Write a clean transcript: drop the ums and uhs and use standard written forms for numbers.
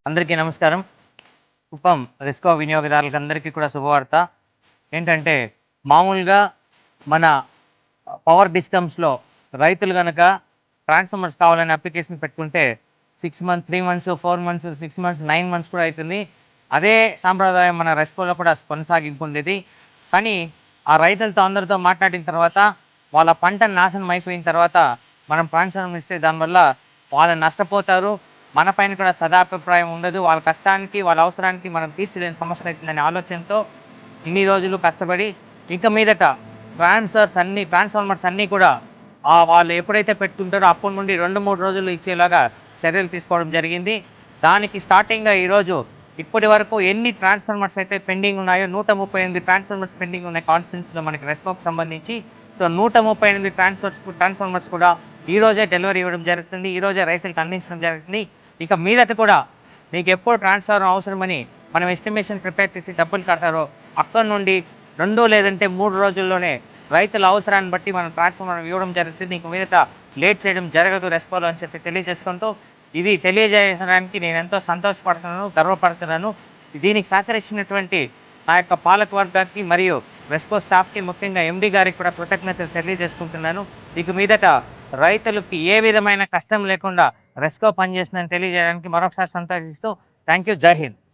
అందరికీ నమస్కారం. కుప్పం రెస్కో వినియోగదారులకందరికీ కూడా శుభవార్త. ఏంటంటే మామూలుగా మన పవర్ డిస్కమ్స్‌లో రైతులు గనక ట్రాన్స్‌ఫార్మర్స్ కావాలని అప్లికేషన్ పెట్టుకుంటే 6 months, 3 months, 4 months, 6 months, 9 months కూడా అవుతుంది. అదే సాంప్రదాయం మన రెస్కోలో కూడా కొనసాగింపు ఉండేది. కానీ ఆ రైతులతో అందరితో మాట్లాడిన తర్వాత వాళ్ళ పంట నాశనం అయిపోయిన తర్వాత మనం ట్రాన్స్‌ఫార్మర్ ఇస్తే దానివల్ల వాళ్ళు నష్టపోతారు. మన పైన కూడా సదాభిప్రాయం ఉండదు. వాళ్ళ కష్టానికి, వాళ్ళ అవసరానికి మనం తీర్చలేని సమస్య అవుతుందనే ఆలోచనతో ఇన్ని రోజులు కష్టపడి ఇక మీదట ట్రాన్స్‌ఫార్మర్స్ అన్నీ కూడా వాళ్ళు ఎప్పుడైతే పెట్టుకుంటారో అప్పటి నుండి 2, 3 రోజుల్లో ఇచ్చేలాగా చర్యలు తీసుకోవడం జరిగింది. దానికి స్టార్టింగ్‌గా ఈరోజు ఇప్పటి వరకు ఎన్ని ట్రాన్స్‌ఫార్మర్స్ అయితే పెండింగ్ ఉన్నాయో 138 ట్రాన్స్‌ఫార్మర్స్ పెండింగ్ ఉన్నాయి కాన్స్టిట్యున్సీలో మనకి రెస్కోకి సంబంధించి. సో 138 ట్రాన్స్‌ఫార్మర్స్ కూడా ఈరోజే డెలివరీ ఇవ్వడం జరుగుతుంది. ఈరోజే రైతులకు అందించడం జరుగుతుంది. ఇక మీదట కూడా మీకు ఎప్పుడు ట్రాన్స్ఫార్మర్ అవసరమని మనం ఎస్టిమేషన్ ప్రిపేర్ చేసి డబ్బులు కడతారో అక్కడి నుండి 2 లేదంటే 3 రోజుల్లోనే రైతుల అవసరాన్ని బట్టి మనం ట్రాన్స్ఫార్మర్ ఇవ్వడం జరుగుతుంది. ఇక మీదట లేట్ చేయడం జరగదు రెస్కోలో అని చెప్పి తెలియజేసుకుంటూ, ఇది తెలియజేయడానికి నేను ఎంతో సంతోషపడుతున్నాను, గర్వపడుతున్నాను. దీనికి సహకరించినటువంటి నా యొక్క పాలక వర్గానికి మరియు రెస్కో స్టాఫ్‌కి, ముఖ్యంగా ఎండీ గారికి కూడా కృతజ్ఞతలు తెలియజేసుకుంటున్నాను. ఇక మీదట రైతులకి ఏ విధమైన కష్టం లేకుండా రెస్కో పనిచేస్తుందని తెలియజేయడానికి మరొకసారి సంతోషిస్తూ థ్యాంక్ యూ. జై హింద్.